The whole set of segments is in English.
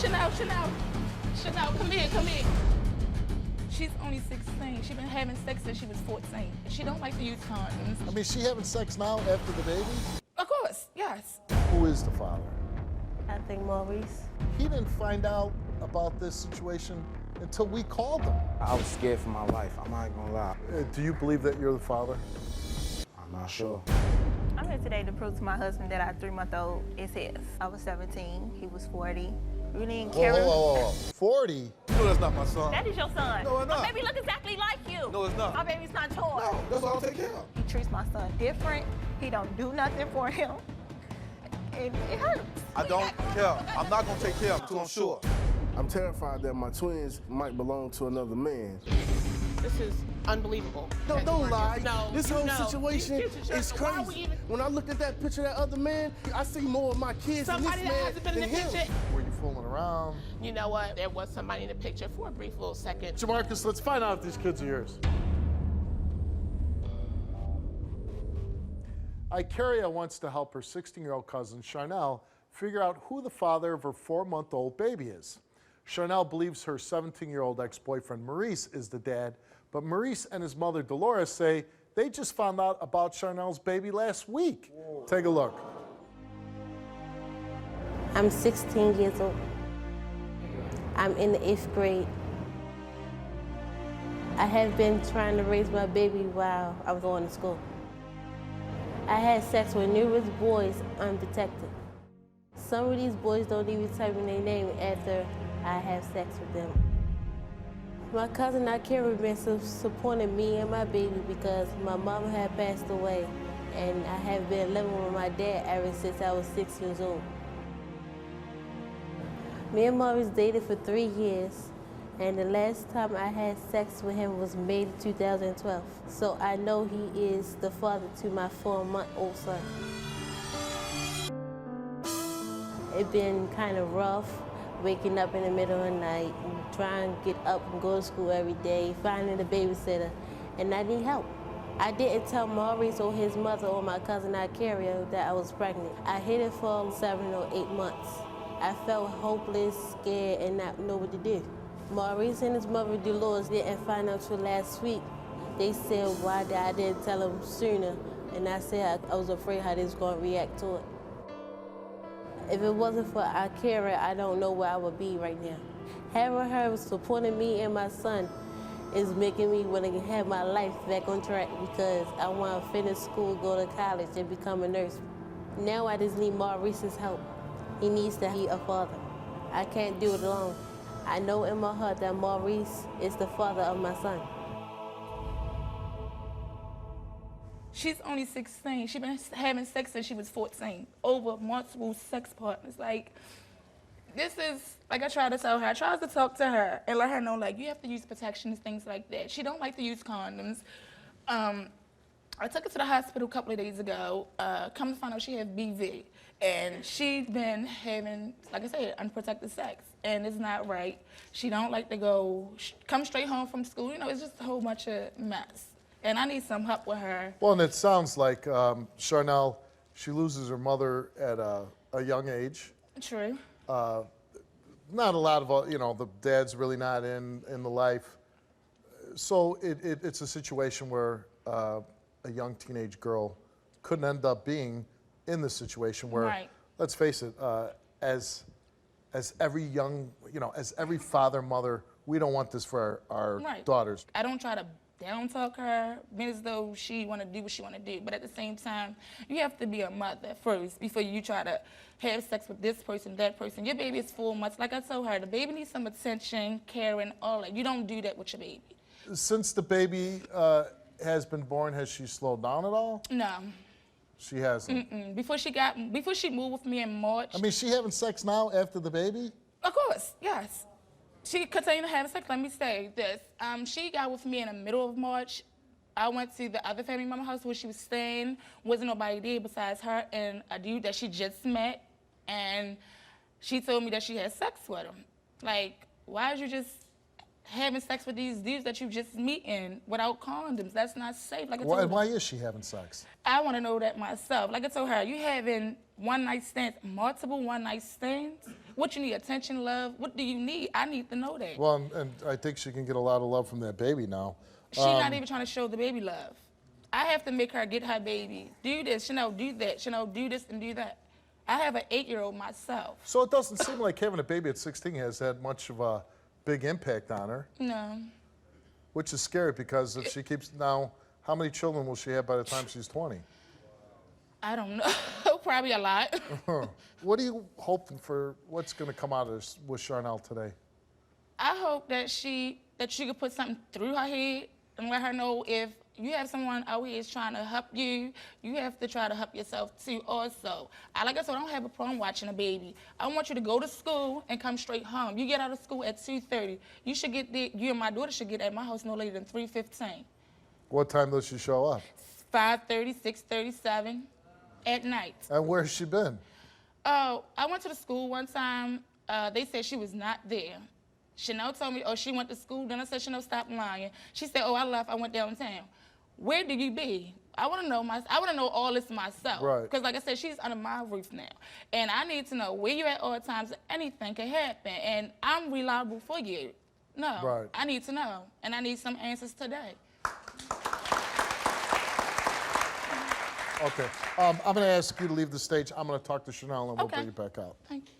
Chanel, come here. She's only 16. She's been having sex since she was 14. She don't like to use condoms. I mean, is she having sex now after the baby? Of course, yes. Who is the father? I think Maurice. He didn't find out about this situation until we called him. I was scared for my life, I'm not gonna lie. Do you believe that you're the father? I'm not sure. I'm here today to prove to my husband that our 3-month-old is his. I was 17, he was 40. We didn't care. Whoa. 40? No, that's not my son. That is your son. No, it's not. My baby look exactly like you. No, it's not. My baby's not yours. No, that's what I'll take care of. He treats my son different. He don't do nothing for him. And it hurts. I don't care. I'm not gonna take care of him until I'm sure. I'm terrified that my twins might belong to another man. This is unbelievable. No, don't lie. No, this whole no. situation is crazy. When I look at that picture of that other man, I see more of my kids in this Somebody that man hasn't been than in the him. picture. Were you fooling around? You know what? There was somebody in the picture for a brief little second. Jamarkus, let's find out if these kids are yours. Icaria wants to help her 16-year-old cousin, Charnell, figure out who the father of her 4-month-old baby is. Charnell believes her 17-year-old ex-boyfriend, Maurice, is the dad, but Maurice and his mother, Dolores, say they just found out about Charnell's baby last week. Whoa. Take a look. I'm 16 years old. I'm in the 8th grade. I have been trying to raise my baby while I was going to school. I had sex with numerous boys undetected. Some of these boys don't even tell me their name after I have sex with them. My cousin Icaria been supporting me and my baby because my mom had passed away, and I have been living with my dad ever since I was 6 years old. Me and Maurice dated for 3 years, and the last time I had sex with him was May 2012. So I know he is the father to my 4-month-old son. It's been kind of rough, waking up in the middle of the night, and trying to get up and go to school every day, finding a babysitter, and I need help. I didn't tell Maurice or his mother or my cousin Icaria that I was pregnant. I hid it for 7 or 8 months. I felt hopeless, scared, and not know what to do. Maurice and his mother, Dolores, didn't find out till last week. They said why I didn't tell them sooner, and I said I was afraid how they was going to react to it. If it wasn't for Icaria, I don't know where I would be right now. Having her supporting me and my son is making me want to have my life back on track because I want to finish school, go to college, and become a nurse. Now I just need Maurice's help. He needs to be a father. I can't do it alone. I know in my heart that Maurice is the father of my son. She's only 16. She's been having sex since she was 14, over multiple sex partners. Like, this is, like I tried to tell her, I tried to talk to her and let her know, like, you have to use protections, things like that. She don't like to use condoms. I took her to the hospital a couple of days ago. Come to find out she has BV. And she's been having, like I said, unprotected sex. And it's not right. She don't like to come straight home from school. You know, it's just a whole bunch of mess. And I need some help with her. Well, and it sounds like Charnell, she loses her mother at a young age. True. Not a lot of, the dad's really not in the life. So it's a situation where a young teenage girl couldn't end up being in this situation where, right. Let's face it, as every young, as every father, mother, we don't want this for our right. daughters. I don't try to down talk her, being as though she want to do what she want to do. But at the same time, you have to be a mother first before you try to have sex with this person, that person. Your baby is 4 months. Like I told her, the baby needs some attention, caring, all that. You don't do that with your baby. Since the baby has been born, has she slowed down at all? No. She hasn't? Mm-mm. Before she moved with me in March. I mean, she having sex now after the baby? Of course, yes. She continued to have sex. Let me say this. She got with me in the middle of March. I went to the other family member house where she was staying. Wasn't nobody there besides her and a dude that she just met. And she told me that she had sex with him. Like, why did you just having sex with these dudes that you just meeting without condoms. That's not safe. Like I Why, told her. why is she having sex? I want to know that myself. Like I told her, you having one-night stands, multiple one-night stands? What you need, attention, love? What do you need? I need to know that. Well, and I think she can get a lot of love from that baby now. She's not even trying to show the baby love. I have to make her get her baby. Do this, do that, do this and do that. I have an 8-year-old myself. So it doesn't seem like having a baby at 16 has had much of a big impact on her. No. Which is scary because if she keeps now, how many children will she have by the time she's 20? I don't know. Probably a lot. What are you hoping for? What's going to come out of this with Charnell today? I hope that she could put something through her head and let her know if you have someone out here is trying to help you, you have to try to help yourself too also. Like I said, I don't have a problem watching a baby. I want you to go to school and come straight home. You get out of school at 2:30. You should get there, you and my daughter should get at my house no later than 3:15. What time does she show up? 5:30, 6:37 at night. And where's she been? Oh, I went to the school one time. They said she was not there. Chanel told me, oh, she went to school. Then I said, Chanel, stop lying. She said, oh, I left. I went downtown. Where did you be? I want to know all this myself. Right. Because like I said, she's under my roof now. And I need to know where you're at all times. Anything can happen. And I'm reliable for you. No. Right. I need to know. And I need some answers today. Okay. I'm going to ask you to leave the stage. I'm going to talk to Charnell and we'll Okay. bring you back out. Thank you.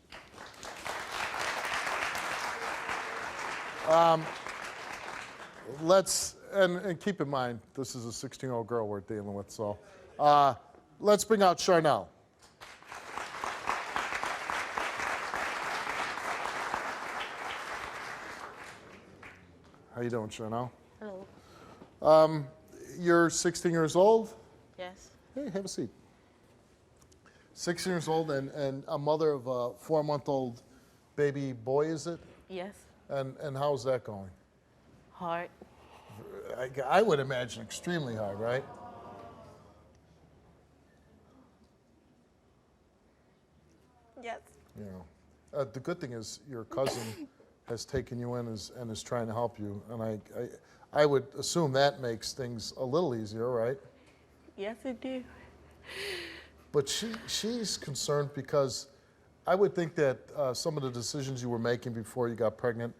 Let's, and keep in mind, this is a 16-year-old girl we're dealing with, so let's bring out Charnell. How you doing, Charnell? Hello. You're 16 years old? Yes. Hey, have a seat. 16 years old and a mother of a 4-month-old baby boy, is it? Yes. And how's that going? Hard. I would imagine extremely hard, right? Yes. You know, the good thing is your cousin has taken you in and is trying to help you, and I would assume that makes things a little easier, right? Yes, it do. But she's concerned because I would think that some of the decisions you were making before you got pregnant,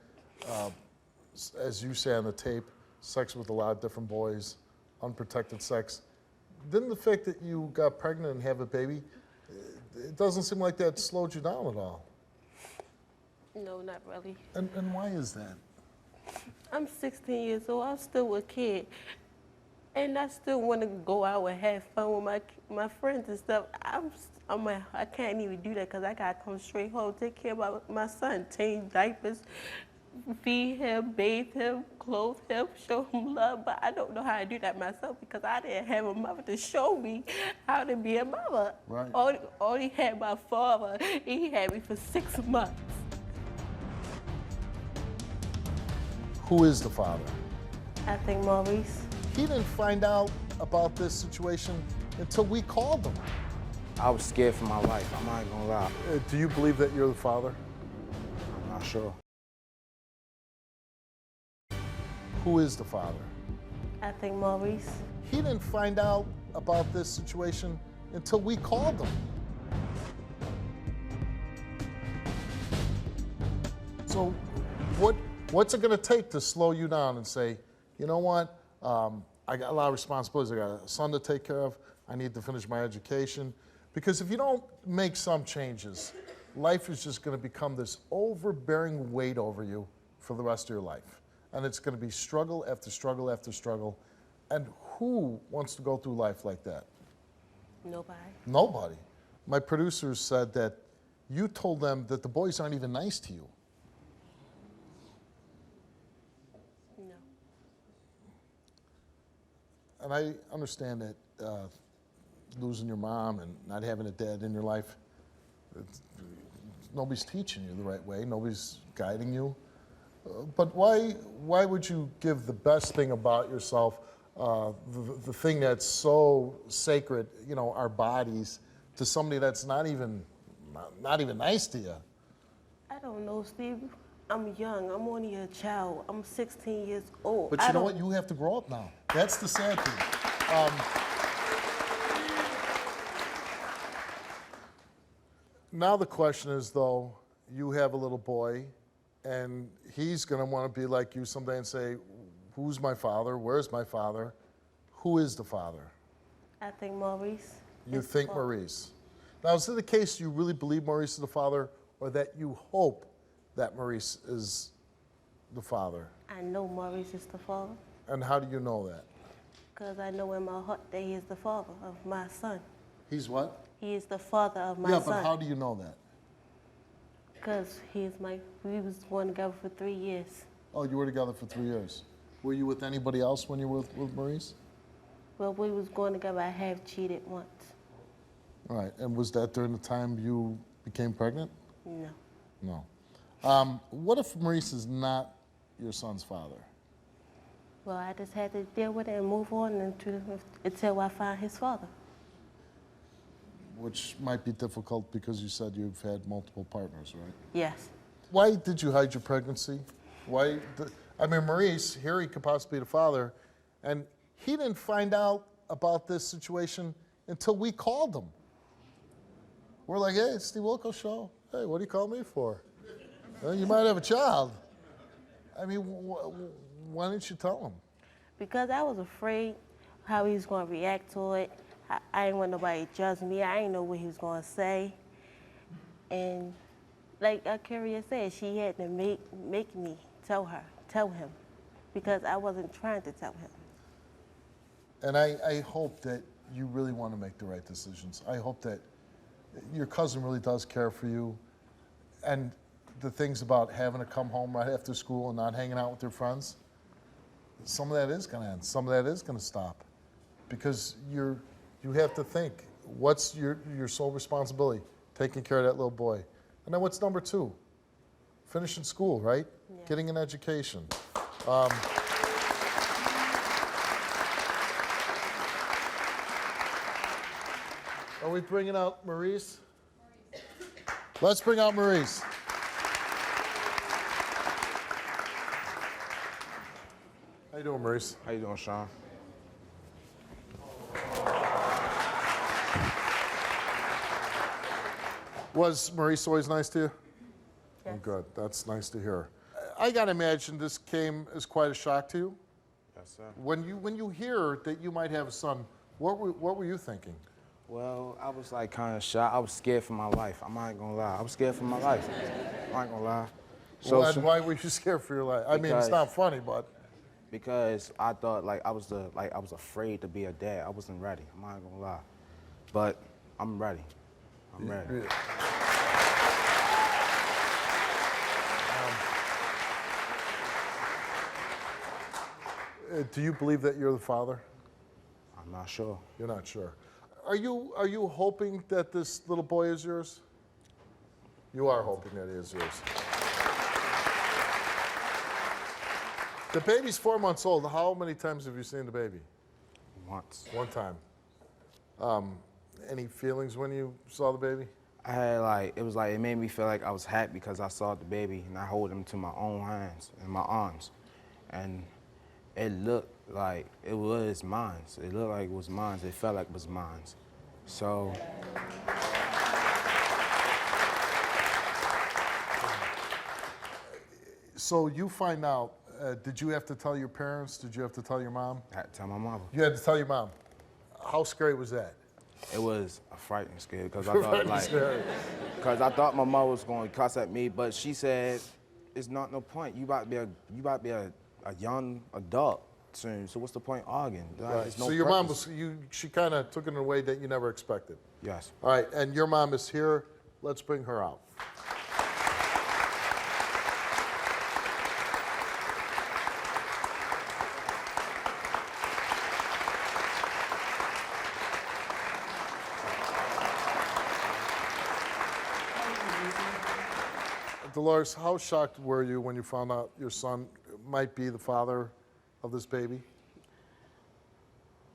as you say on the tape, sex with a lot of different boys, unprotected sex, didn't the fact that you got pregnant and have a baby, it doesn't seem like that slowed you down at all. No, not really. And why is that? I'm 16 years old. I'm still a kid. And I still want to go out and have fun with my friends and stuff. I can't even do that because I got to come straight home, take care of my son, change diapers, feed him, bathe him, clothe him, show him love. But I don't know how to do that myself because I didn't have a mother to show me how to be a mother. Right. Only had my father. He had me for 6 months. Who is the father? I think Maurice. He didn't find out about this situation until we called him. I was scared for my life. I'm not gonna lie. Do you believe that you're the father? I'm not sure. Who is the father? I think Maurice. He didn't find out about this situation until we called him. So what's it going to take to slow you down and say, you know what, I got a lot of responsibilities. I got a son to take care of. I need to finish my education. Because if you don't make some changes, life is just going to become this overbearing weight over you for the rest of your life. And it's going to be struggle after struggle after struggle. And who wants to go through life like that? Nobody. Nobody. My producers said that you told them that the boys aren't even nice to you. No. And I understand that losing your mom and not having a dad in your life, nobody's teaching you the right way, nobody's guiding you. But why would you give the best thing about yourself, the thing that's so sacred, you know, our bodies, to somebody that's not even nice to you? I don't know, Steve. I'm young. I'm only a child. I'm 16 years old. But you know what? You have to grow up now. That's the sad thing. Now the question is, though, you have a little boy, and he's going to want to be like you someday and say, who's my father? Where's my father? Who is the father? I think Maurice. You think Maurice. Now, is it the case you really believe Maurice is the father, or that you hope that Maurice is the father? I know Maurice is the father. And how do you know that? Because I know in my heart that he is the father of my son. He's what? He is the father of my Yeah, son. but how do you know that? Because we was going together for 3 years. Oh, you were together for 3 years. Were you with anybody else when you were with Maurice? Well, we was going together. I have cheated once. All right, and was that during the time you became pregnant? No. No. What if Maurice is not your son's father? Well, I just had to deal with it and move on until I find his father. Which might be difficult because you said you've had multiple partners, right? Yes. Why did you hide your pregnancy? I mean, Maurice, here he could possibly be the father, and he didn't find out about this situation until we called him. We're like, hey, it's Steve Wilkos show. Hey, what do you call me for? Well, you might have a child. I mean, why didn't you tell him? Because I was afraid how he was going to react to it. I didn't want nobody to judge me. I didn't know what he was going to say. And like Carrie said, she had to make me tell him, because I wasn't trying to tell him. And I hope that you really want to make the right decisions. I hope that your cousin really does care for you. And the things about having to come home right after school and not hanging out with your friends, some of that is going to end. Some of that is going to stop. Because you have to think, what's your sole responsibility? Taking care of that little boy. And then what's number 2? Finishing school, right? Yeah. Getting an education. Are we bringing out Maurice? Let's bring out Maurice. How you doing, Maurice? How you doing, Sean? Was Maurice always nice to you? Yes. Oh, good. That's nice to hear. I gotta imagine this came as quite a shock to you. Yes, sir. When you hear that you might have a son, what were you thinking? Well, I was like kind of shocked. I was scared for my life. I'm not gonna lie. I was scared for my life. I'm not gonna lie. Why were you scared for your life? I mean, it's not funny, but because I thought I was afraid to be a dad. I wasn't ready. I'm not gonna lie, but I'm ready. I'm ready. Do you believe that you're the father? I'm not sure. You're not sure. Are you hoping that this little boy is yours? You are hoping that he is yours. The baby's 4 months old. How many times have you seen the baby? Once. One time. Any feelings when you saw the baby? I had it made me feel like I was happy because I saw the baby and I hold him to my own hands and my arms. And it looked like it was mine. It looked like it was mine. It felt like it was mine. So. So you find out, did you have to tell your parents? Did you have to tell your mom? I had to tell my mother. You had to tell your mom. How scary was that? It was a frightening scare because I thought my mother was going to cuss at me, but she said, "It's not no point. You about to be a young adult soon. So what's the point arguing? Right. There's no So your purpose." mom she kind of took it in a way that you never expected. Yes. All right, and your mom is here. Let's bring her out. Dolores, how shocked were you when you found out your son might be the father of this baby?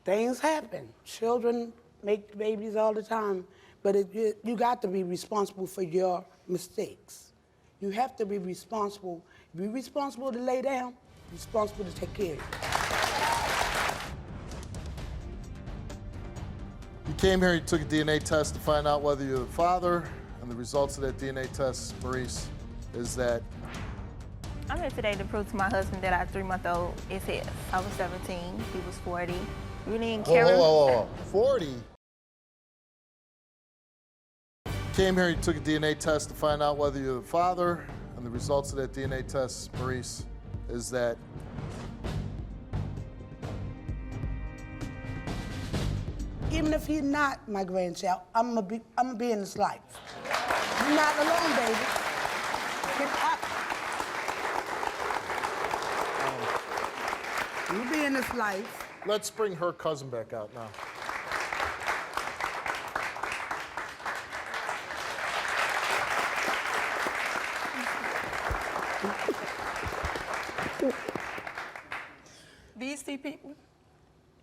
Things happen. Children make babies all the time, but you got to be responsible for your mistakes. You have to be responsible. Be responsible to lay down, responsible to take care of you. You came here, you took a DNA test to find out whether you're the father, and the results of that DNA test, Maurice, is that I'm here today to prove to my husband that our 3-month-old is his. I was 17, he was 40. We didn't care. Whoa. 40? Came here, you took a DNA test to find out whether you're the father, and the results of that DNA test, Maurice, is that Even if he's not my grandchild, I'm gonna be in his life. You're not alone, baby. You'll be in his life. Let's bring her cousin back out now. These two people,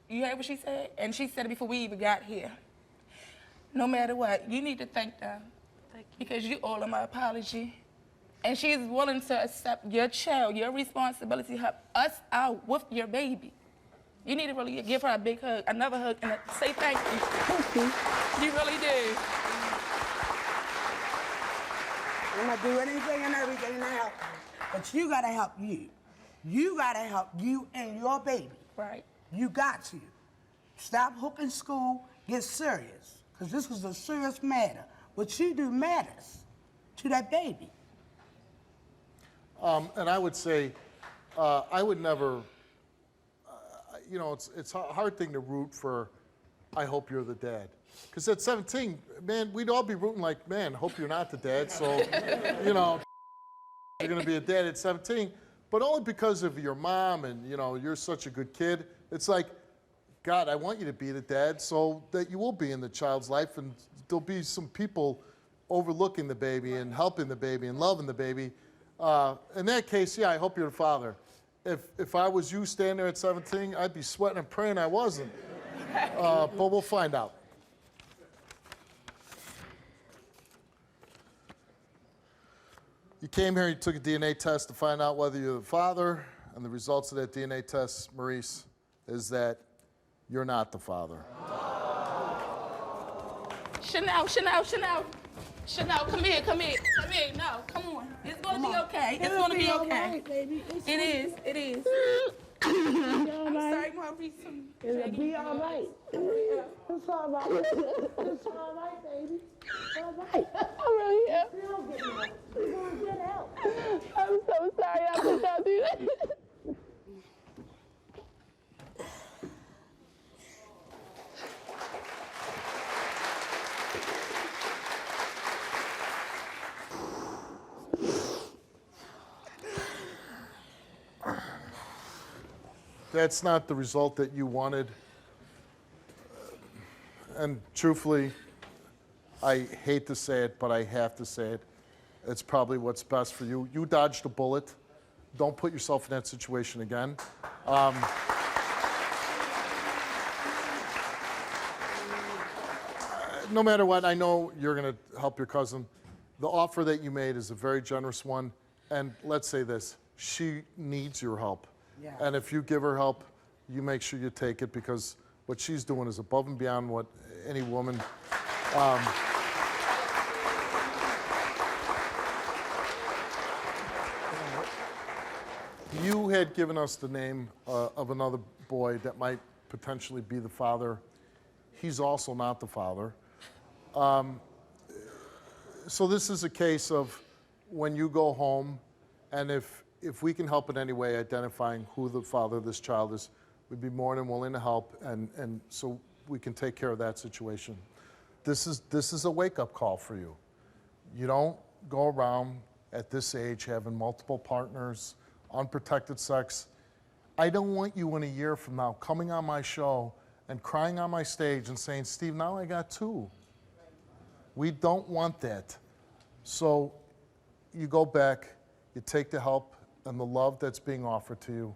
you heard what she said? And she said it before we even got here. No matter what, you need to thank them. Because you owe them my apology. And she's willing to accept your child, your responsibility, help us out with your baby. You need to really give her a big hug, another hug, and say thank you. Thank you. You really do. I'm gonna do anything and everything to help you. But you gotta help you. You gotta help you and your baby. Right. You got to. Stop hooking school, get serious. Because this is a serious matter. What you do matters to that baby. And I would say, I would never, you know, it's a hard thing to root for, I hope you're the dad. Because at 17, man, we'd all be rooting like, man, hope you're not the dad. So, you know, you're going to be a dad at 17. But only because of your mom and, you know, you're such a good kid. It's like, God, I want you to be the dad so that you will be in the child's life and there'll be some people overlooking the baby and helping the baby and loving the baby. In that case, yeah, I hope you're the father. If I was you standing there at 17, I'd be sweating and praying I wasn't. But we'll find out. You came here, you took a DNA test to find out whether you're the father, and the results of that DNA test, Maurice, is that you're not the father. Chanel, come here. No, come on. It's gonna be okay. It's gonna be okay. Right, baby. It is. I'm sorry, Maurice. It'll be all right. It's all right. It's all right, baby. It's all right. I'm really here. You're gonna get help. I'm so sorry I could not do that. That's not the result that you wanted. And truthfully, I hate to say it, but I have to say it. It's probably what's best for you. You dodged a bullet. Don't put yourself in that situation again. No matter what, I know you're going to help your cousin. The offer that you made is a very generous one. And let's say this, she needs your help. Yes. And if you give her help, you make sure you take it because what she's doing is above and beyond what any woman. You had given us the name of another boy that might potentially be the father. He's also not the father. So this is a case of when you go home, and if we can help in any way identifying who the father of this child is, we'd be more than willing to help, and so we can take care of that situation. This is a wake-up call for you. You don't go around at this age having multiple partners, unprotected sex. I don't want you in a year from now coming on my show and crying on my stage and saying, Steve, now I got two. We don't want that. So you go back, you take the help and the love that's being offered to you.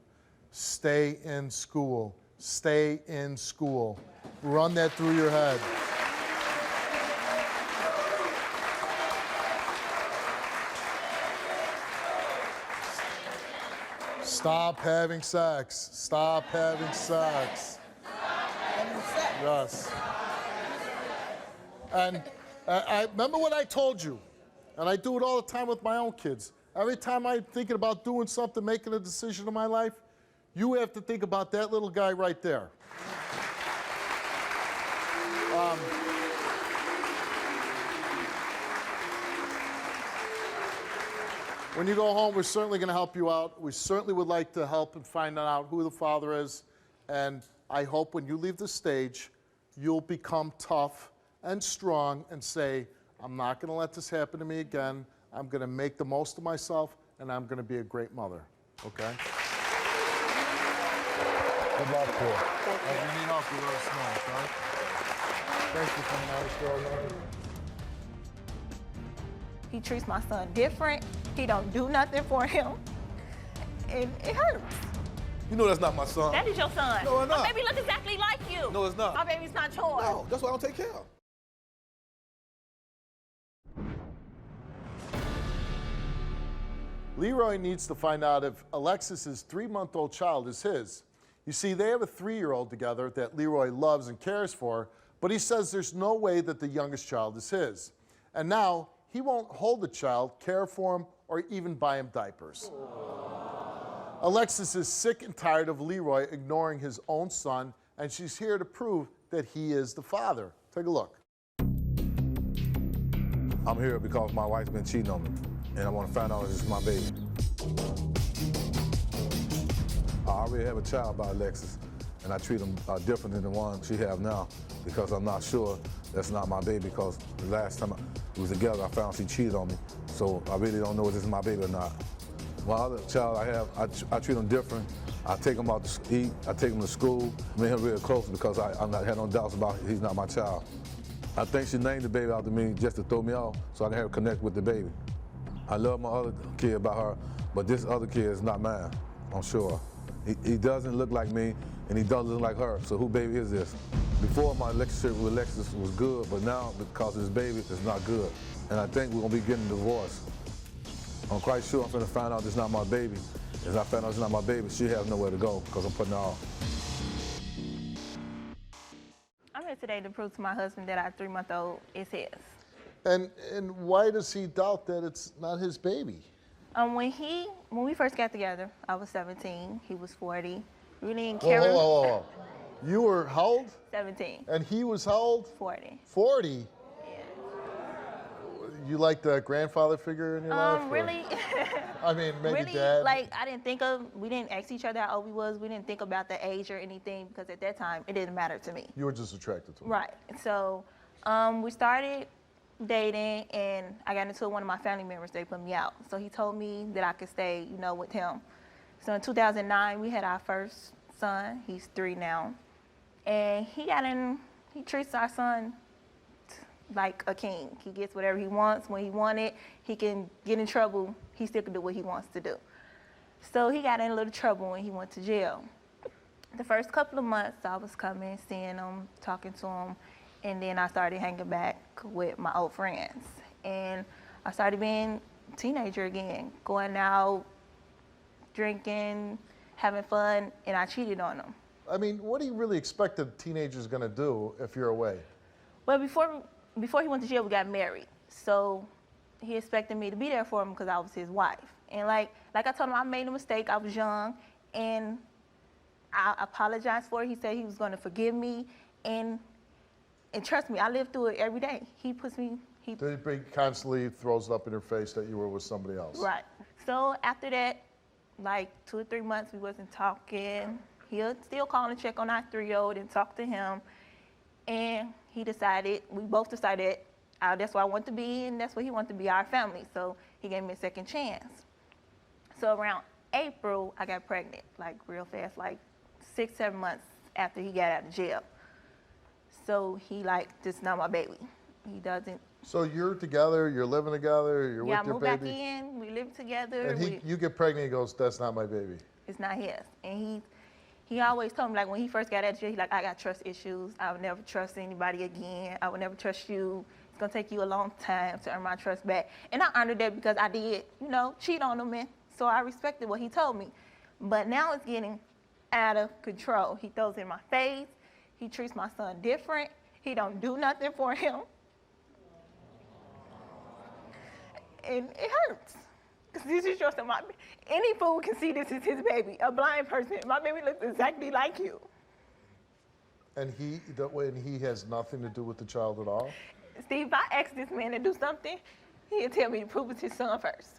Stay in school. Stay in school. Run that through your head. Stop having sex. Stop having sex. Yes. And I remember what I told you, and I do it all the time with my own kids. Every time I'm thinking about doing something, making a decision in my life, you have to think about that little guy right there. When you go home, we're certainly going to help you out. We certainly would like to help and find out who the father is. And I hope when you leave the stage, you'll become tough and strong and say, I'm not going to let this happen to me again. I'm going to make the most of myself, and I'm going to be a great mother. Okay? Good luck to you. If you need help, you let us know, okay? Thank you for coming out of the show. He treats my son different. He don't do nothing for him. And it hurts. You know that's not my son. That is your son. No, it's not. My baby looks exactly like you. No, it's not. My baby's not yours. No, that's why I don't take care of. Leroy needs to find out if Alexis's 3-month-old child is his. You see, they have a 3-year-old together that Leroy loves and cares for, but he says there's no way that the youngest child is his. And now, he won't hold the child, care for him, or even buy him diapers. Alexis is sick and tired of Leroy ignoring his own son, and she's here to prove that he is the father. Take a look. I'm here because my wife's been cheating on me, and I want to find out if it's my baby. I already have a child by Alexis, and I treat him different than the one she have now because I'm not sure that's not my baby because the last time we was together, I found she cheated on me, so I really don't know if this is my baby or not. My other child I have, I treat him different. I take him out to eat, I take him to school, me and him real close because I had no doubts about he's not my child. I think she named the baby after me just to throw me off so I can have her connect with the baby. I love my other kid about her, but this other kid is not mine, I'm sure. He doesn't look like me, and he doesn't look like her, so who baby is this? Before, my relationship with Alexis was good, but now, because of this baby, it's not good. And I think we're gonna be getting divorced. I'm quite sure I'm gonna find out it's not my baby. If I find out it's not my baby, she has nowhere to go, because I'm putting her off. I'm here today to prove to my husband that our 3-month-old is his. And why does he doubt that it's not his baby? When we first got together, I was 17, he was 40. We didn't care. Whoa. You were how old? 17. And he was how old? 40. 40? Yeah. You like the grandfather figure in your life? Really? I mean, maybe really, dad? we didn't ask each other how old we was. We didn't think about the age or anything because at that time, it didn't matter to me. You were just attracted to him. Right. So we started dating, and I got into one of my family members. They put me out. So he told me that I could stay, with him. So in 2009, we had our first son. He's 3 now. And he treats our son like a king. He gets whatever he wants. When he wants it, he can get in trouble. He still can do what he wants to do. So he got in a little trouble when he went to jail. The first couple of months, I was coming, seeing him, talking to him, and then I started hanging back with my old friends. And I started being a teenager again, going out, drinking, having fun, and I cheated on him. I mean, what do you really expect a teenager's gonna do if you're away? Well, before he went to jail, we got married. So he expected me to be there for him because I was his wife. And like I told him, I made a mistake. I was young, and I apologized for it. He said he was gonna forgive me, and trust me, I live through it every day. He constantly throws it up in your face that you were with somebody else. Right. So after that, like 2 or 3 months, we wasn't talking. He'll still call and check on our 3-year-old and talk to him. And we both decided that's what I want to be, and that's what he wanted to be, our family. So he gave me a second chance. So around April, I got pregnant, like real fast, like 6, 7 months after he got out of jail. So he this is not my baby. He doesn't. So you're together, you're living together, you're with your baby? Yeah, I moved back in, we live together. And you get pregnant, he goes, that's not my baby. It's not his. And he always told me, when he first got out of jail, he's like, I got trust issues. I would never trust anybody again. I would never trust you. It's gonna take you a long time to earn my trust back. And I honored that because I did, cheat on him, and so I respected what he told me. But now it's getting out of control. He throws in my face. He treats my son different. He don't do nothing for him. And it hurts. Because this is your son. Any fool can see this is his baby. A blind person. My baby looks exactly like you. And he has nothing to do with the child at all? Steve, if I ask this man to do something, he'll tell me to prove it's his son first.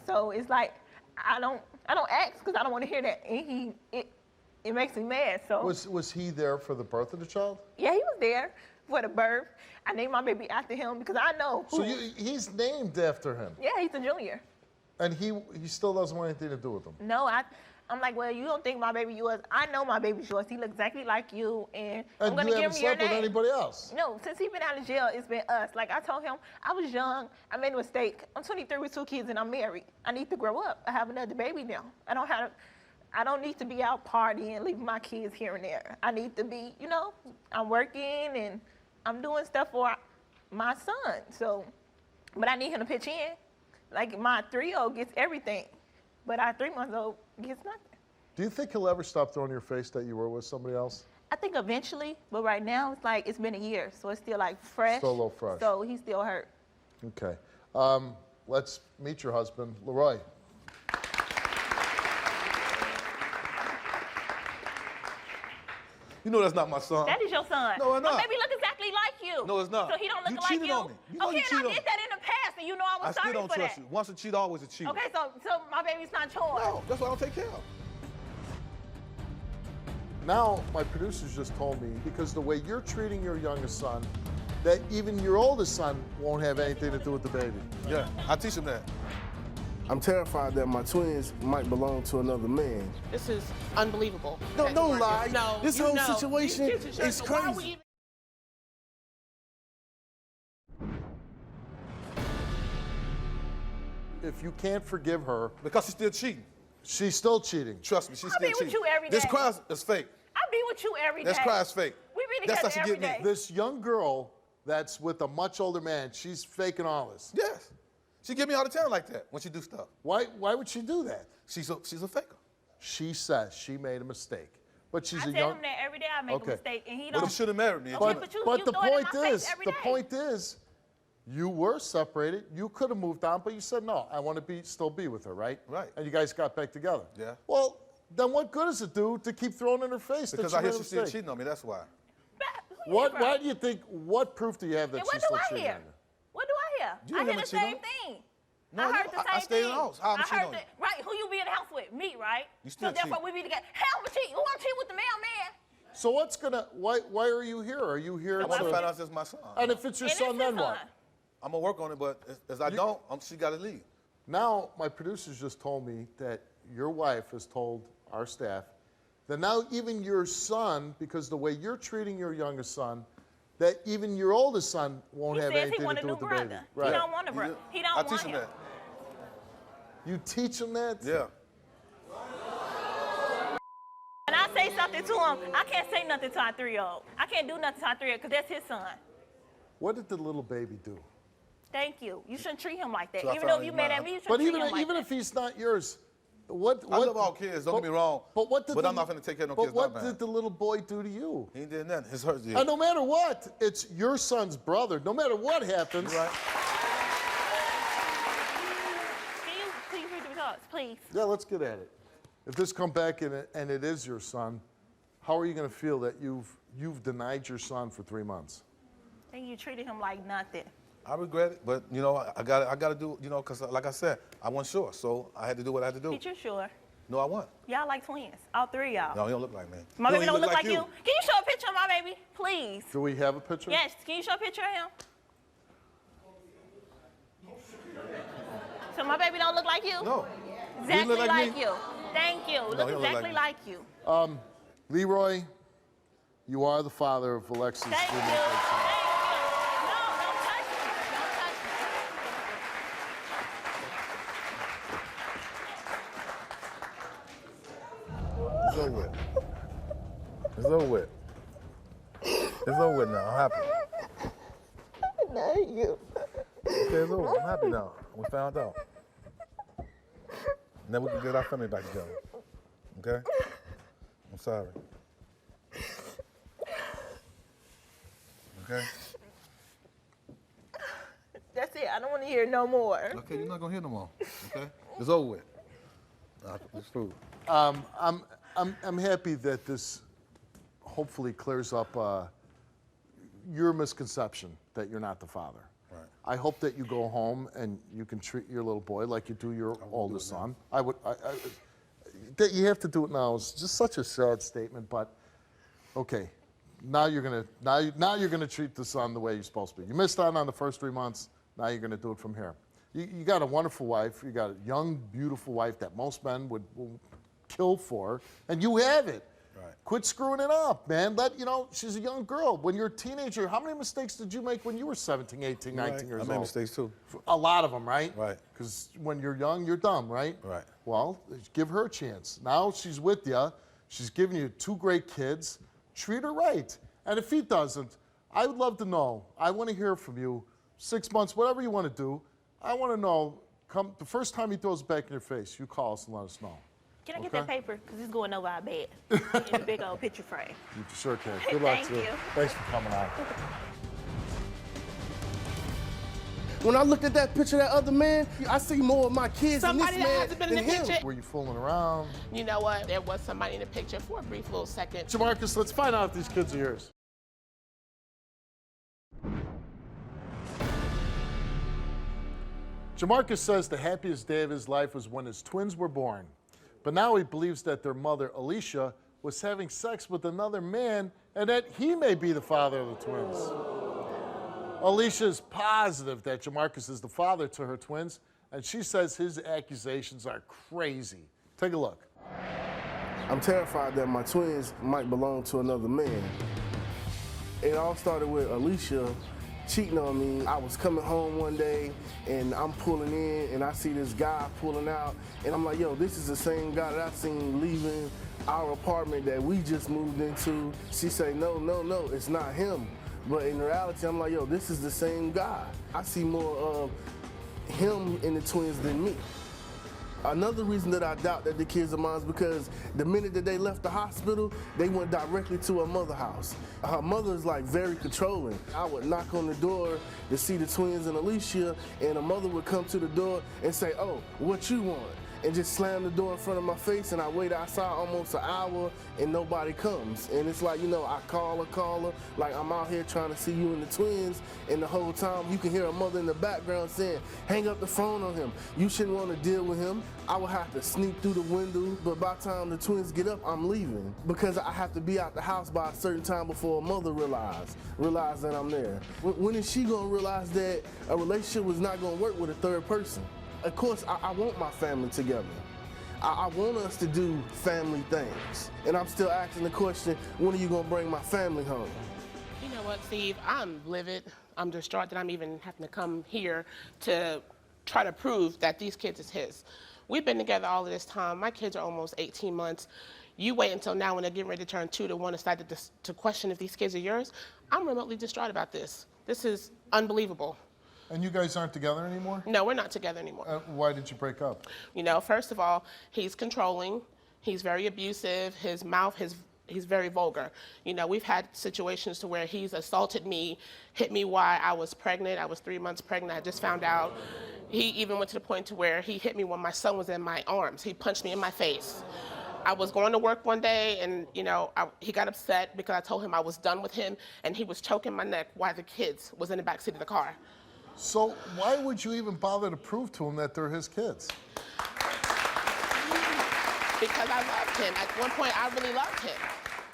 So it's like, I don't ask because I don't want to hear that. And it makes me mad, so. Was he there for the birth of the child? Yeah, he was there for the birth. I named my baby after him because I know who. So he's named after him? Yeah, he's a junior. And he still doesn't want anything to do with him? No, I'm like, well, you don't think my baby yours. I know my baby's yours. He looks exactly like you, and I'm going to give him your name. And you haven't slept with anybody else? No, since he's been out of jail, it's been us. Like I told him, I was young. I made a mistake. I'm 23 with 2 kids, and I'm married. I need to grow up. I have another baby now. I don't need to be out partying, leaving my kids here and there. I need to be, I'm working, and I'm doing stuff for my son. So, but I need him to pitch in. Like my 3-year-old gets everything, but our 3-month-old gets nothing. Do you think he'll ever stop throwing your face that you were with somebody else? I think eventually, but right now it's like it's been a year, so it's still like fresh. Still a little fresh. So he's still hurt. Okay. Let's meet your husband, Leroy. You know that's not my son. That is your son. No, it's not. My baby look exactly like you. No, it's not. So he don't look You like you. cheated on me. You know okay, you cheated and I on did me. that in the past, and you know I was sorry still don't for trust that. you. Once a cheat, always a cheat. Okay, so my baby's not yours. No, that's why I don't take care of. Now, my producers just told me, because the way you're treating your youngest son, that even your oldest son won't have anything to do with the baby. Yeah, I teach him that. I'm terrified that my twins might belong to another man. This is unbelievable. No, don't Jamarkus. lie. No, This you whole know. situation Trisha, is why are we crazy. even- If you can't forgive her, Because she's still cheating. she's still cheating. Trust me, she's I still be cheating. with you every This day. cry is fake. I be with you every day. This cry is fake. We be That's together how she every get me. day. This young girl that's with a much older man, she's faking all this. Yes. She get me all the time like that when she do stuff. Why would she do that? She's a faker. She says she made a mistake. But she's I a tell young... him that every day I make Okay. a mistake, and he But don't. you should have married me. Okay, But, but you the throw it in point my face is, every the day. point is, you were separated. You could have moved on, but you said, no, I want to still be with her, right? Right. And you guys got back together. Yeah. Well, then what good does it do to keep throwing in her face Because that I she hear made a she's still mistake? cheating on me, that's why. Who you What? from? Why do you think? What proof do you have that And she's what still do I cheating hear? on you? What do I hear? You I ain't hear never the cheat on same me. thing. No, I I heard know. the same I stay in thing. the house. How I'm I cheating heard on you? Right, who you be in the house with? Me, right? You still so therefore cheat. we be together. Hell, but cheat. Who want to cheat with the mailman? So what's gonna? Why are you here? Are you here I want to to? find out if it's my son. And if it's your And son, it's then his what? son. I'm going to work on it, but as I don't, she got to leave. Now, my producers just told me that your wife has told our staff that now even your son, because the way you're treating your youngest son, that even your oldest son won't He have says anything he want to a do new with the baby. brother. Right. He don't want a brother. He don't I want teach him him. that. You teach him that? Yeah. And I say something to him, I can't say nothing to our 3-year-old. I can't do nothing to our 3-year-old because that's his son. What did the little baby do? Thank you. You shouldn't treat him like that. So I Even though found you his mad at mom. me, you shouldn't But treat even him like even that. if he's not yours, what? I love all kids, don't get me wrong. But what did? But I'm not gonna take care of no but kids what not did mine. the little boy do to you? He ain't did nothing. His hurt did. And no matter what, it's your son's brother. No matter what happens. Right? Can you read the results, please? Yeah, let's get at it. If this come back and it is your son, how are you going to feel that you've denied your son for 3 months? I think you treated him like nothing. I regret it, but you know, I got to do, you know, because like I said, I wasn't sure, so I had to do what I had to do. Pete, you sure? No, I wasn't. Y'all like twins, all 3 of y'all. No, he don't look like me. My He baby don't look like you. you. Can you show a picture of my baby, please? Do we have a picture? Yes, can you show a picture of him? So my baby don't look like you? No. Exactly look like like me? you. Thank you. No, Look he don't look exactly like like you. Leroy, you are the father of Alexis. Thank you. 3 Thank months you. old son. No, don't touch me. Don't touch It's over with. It's over with. It's over with now. I'm happy. Not you. Okay, it's over. I'm happy now. We found out. And then we can get our family back together. Okay? I'm sorry. Okay? That's it. I don't want to hear no more. Okay, you're not gonna hear no more. Okay? It's over with. It's through. I'm happy that this hopefully clears up your misconception that you're not the father. Right. I hope that you go home and you can treat your little boy like you do your oldest son. That you have to do it now is just such a sad statement, but okay. Now you're gonna treat the son the way you're supposed to be. You missed out on the first 3 months. Now you're gonna do it from here. You got a wonderful wife. You got a young, beautiful wife that most men will kill for, and you have it. Right. Quit screwing it up, man. She's a young girl. When you're a teenager, how many mistakes did you make when you were 17, 18, 19 years old? I made mistakes too. A lot of them, right? Right. Because when you're young, you're dumb, right? Right. Well, give her a chance. Now she's with you. She's giving you 2 great kids. Treat her right. And if he doesn't, I would love to know. I want to hear from you. 6 months, whatever you want to do. I want to know, the first time he throws it back in your face, you call us and let us know. Can I get that paper? Because it's going over our bed in a big old picture frame. You sure can. Good luck Thank to you. you. Thanks for coming on. When I looked at that picture of that other man, I see more of my kids Somebody in that this man hasn't been in than the him. picture. Were you fooling around? You know what? There was somebody in the picture for a brief little second. Jamarkus, let's find out if these kids are yours. Jamarkus says the happiest day of his life was when his twins were born. But now he believes that their mother, Alicia, was having sex with another man and that he may be the father of the twins. Alicia is positive that Jamarkus is the father to her twins, and she says his accusations are crazy. Take a look. I'm terrified that my twins might belong to another man. It all started with Alicia cheating on me. I was coming home one day and I'm pulling in and I see this guy pulling out and I'm like, yo, this is the same guy that I seen leaving our apartment that we just moved into. She say, no, it's not him. But in reality, I'm like, yo, this is the same guy. I see more of him in the twins than me. Another reason that I doubt that the kids are mine is because the minute that they left the hospital, they went directly to her mother's house. Her mother is like very controlling. I would knock on the door to see the twins and Alicia, and her mother would come to the door and say, oh, what you want? And just slam the door in front of my face, and I wait outside almost an hour and nobody comes. And it's like, I call her, like I'm out here trying to see you and the twins, and the whole time you can hear her mother in the background saying, hang up the phone on him. You shouldn't want to deal with him. I would have to sneak through the window, but by the time the twins get up, I'm leaving because I have to be out the house by a certain time before her mother realize that I'm there. When is she gonna realize that a relationship was not gonna work with a third person? Of course, I want my family together. I want us to do family things. And I'm still asking the question, when are you gonna bring my family home? You know what, Steve? I'm livid. I'm distraught that I'm even having to come here to try to prove that these kids is his. We've been together all of this time. My kids are almost 18 months. You wait until now when they're getting ready to turn 2 to want to start to question if these kids are yours. I'm remotely distraught about this. This is unbelievable. And you guys aren't together anymore? No, we're not together anymore. Why did you break up? First of all, he's controlling. He's very abusive. His mouth, he's very vulgar. We've had situations to where he's assaulted me, hit me while I was pregnant. I was 3 months pregnant. I just found out. He even went to the point to where he hit me when my son was in my arms. He punched me in my face. I was going to work one day and, he got upset because I told him I was done with him and he was choking my neck while the kids was in the backseat of the car. So why would you even bother to prove to him that they're his kids? Because I loved him. At one point, I really loved him.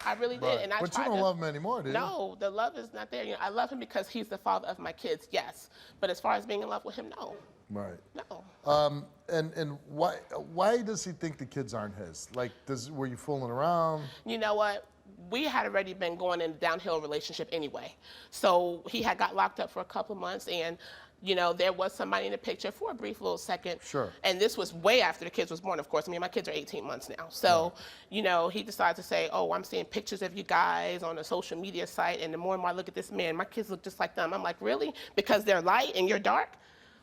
I really did. And But you don't love him anymore, do you? No, the love is not there. I love him because he's the father of my kids, yes. But as far as being in love with him, no. Right. No. And why does he think the kids aren't his? Like, were you fooling around? You know what? We had already been going in a downhill relationship anyway. So he had got locked up for a couple of months and there was somebody in the picture for a brief little second. Sure. And this was way after the kids was born, of course. My kids are 18 months now. So, he decided to say, oh, I'm seeing pictures of you guys on a social media site. And the more and more I look at this man, my kids look just like them. I'm like, really? Because they're light and you're dark?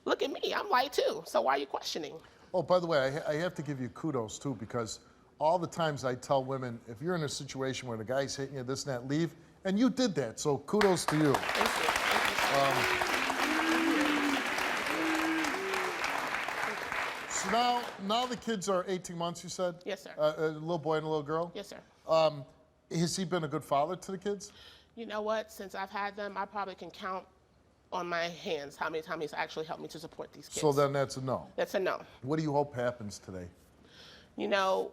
Look at me, I'm light too. So why are you questioning? Oh, by the way, I have to give you kudos too, because all the times I tell women, if you're in a situation where the guy's hitting you, this and that, leave, and you did that, so kudos to you. Thank you. So now the kids are 18 months, you said? Yes, sir. A little boy and a little girl? Yes, sir. Has he been a good father to the kids? You know what? Since I've had them, I probably can count on my hands how many times he's actually helped me to support these kids. So then that's a no. That's a no. What do you hope happens today? You know,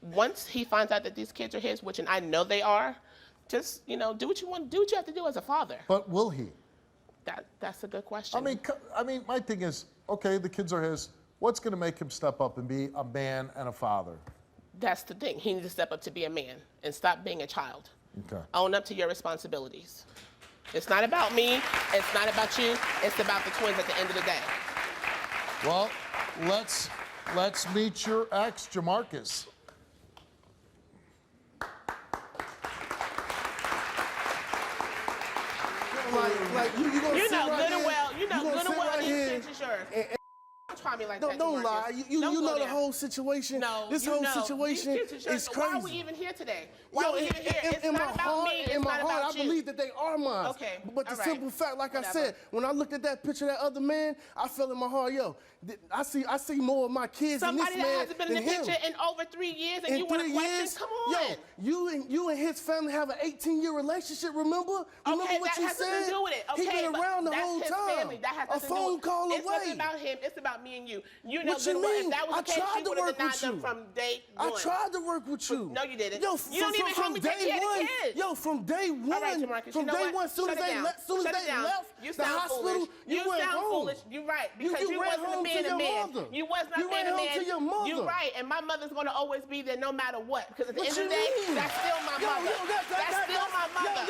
once he finds out that these kids are his, which and I know they are, just, you know, do what you want, do what you have to do as a father. But will he? That's a good question. I mean, my thing is, okay, the kids are his. What's going to make him step up and be a man and a father? That's the thing. He needs to step up to be a man and stop being a child. Okay. Own up to your responsibilities. It's not about me. It's not about you. It's about the twins at the end of the day. Well, let's meet your ex, Jamarkus. Like you gonna You sit know right good and here, well. You know gonna good and sit well. right These here kids is yours. Don't try me like that. Don't Jamarkus. lie. You Don't know go the there. whole situation. No, this you whole know. situation These kids yours. is crazy. Why are we even here today? Why Yo, are we even here? It's in not my about heart, me. It's in my not heart, about I you. believe that they are mine. Okay, But the all right. simple fact, like I Whatever. said, when I looked at that picture of that other man, I felt in my heart, yo, I see more of my kids Somebody in this that man hasn't been in than the him. picture in over 3 years, and In you want to 3 question? years, Come on. yo, you and his family have an 18-year relationship. Remember what that you has said? nothing to do with it. Okay, He been but around the that's whole his time. Family. That has A nothing to do phone with call It's away. nothing about him. It's about me and you. You know What you good and well. mean? If that was I the case, tried you to would have work denied with them you. from day I one. tried to work with you. No, you didn't. Yo, You don't even help me take care of the kids. Yo, from day one. All right, Jamarkus, from you know day what? one, soon as Shut it they down. left, Shut it down. You the sound hospital, foolish. you went sound home. foolish. You're right. Because You you ran wasn't home being to a your man. mother. You was not You being ran a home man. to your mother. You're right. And my mother's going to always be there no matter what. Because at the What end of you the day, mean? that's still my mother. That's still my mother.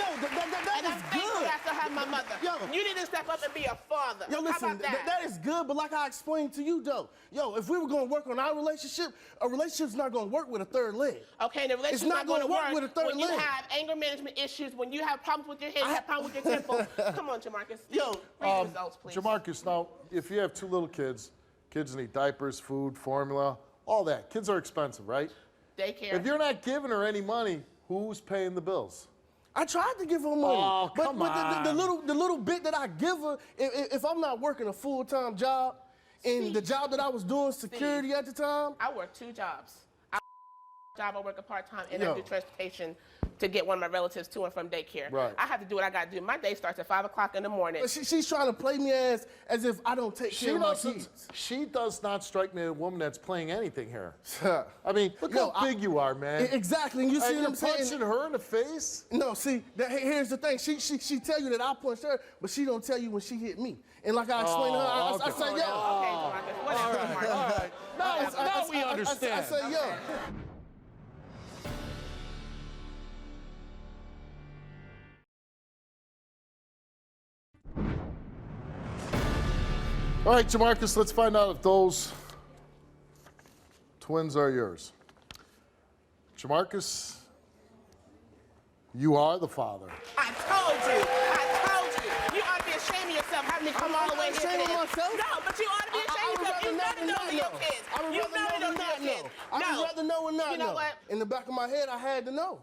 That And is I'm thankful good. that I still have my mother. Yo. You need to step up and be a father. Yo, listen, How about that? that is good, but like I explained to you, though, yo, if we were going to work on our relationship, a relationship's not going to work with a third leg. Okay, the relationship's not not going to gonna work work with a third when you leg. have anger management issues, when you have problems with your head, you have problems with your temple. Come on, Jamarkus. Yo, read the results, please. Jamarkus, now, if you have 2 little kids need diapers, food, formula, all that. Kids are expensive, right? Daycare. If you're not giving her any money, who's paying the bills? I tried to give her money. Oh, but, come but the on. little bit that I give her, if I'm not working a full-time job, and the job that I was doing, security at the time. I work 2 jobs. I work a part-time and Yo. I do transportation to get one of my relatives to and from daycare. Right. I have to do what I got to do. My day starts at 5 o'clock in the morning. But she's trying to play me as if I don't take care of my kids. She does not strike me as a woman that's playing anything here. I mean, look Yo, how big you are, man. Exactly, and you see And what you're I'm saying? punching her in the face? No, see, here's the thing. She tell you that I punched her, but she don't tell you when she hit me. And like I explained to her, I say, yo. Okay, Jamarkus. Whatever, Jamarkus. All right. Now we understand. I say, yo. All right, Jamarkus, let's find out if those twins are yours. Jamarkus, you are the father. I told you. You ought to be ashamed of yourself having me come all the way here ashamed today. of myself? No, but you ought to be ashamed of yourself. You know to know to your kids. I would You rather know to know know than to not your kids. know. I would rather know and not You know know. what? In the back of my head, I had to know.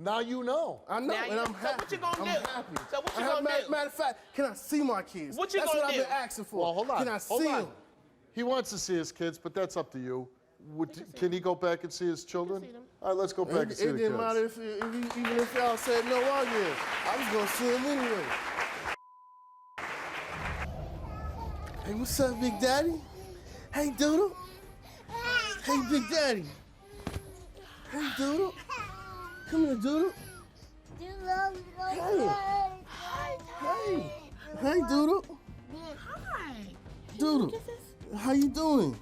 Now you know. I know, Now and you- I'm so happy. what you gonna I'm do? happy. So what you I have- gonna do? Matter of fact, can I see my kids? What you That's gonna what do? I've been asking for. Well, hold on. Can I hold see on. them? He wants to see his kids, but that's up to you. Can he go back and see his children? All right, let's go back and see It the didn't kids. matter even if y'all said no all year. I was gonna see them anyway. Hey, what's up, Big Daddy? Hey, Doodle. Hey, Big Daddy. Hey, Doodle. Come here, Doodle. Hey, Doodle. Hi. Doodle. How you doing?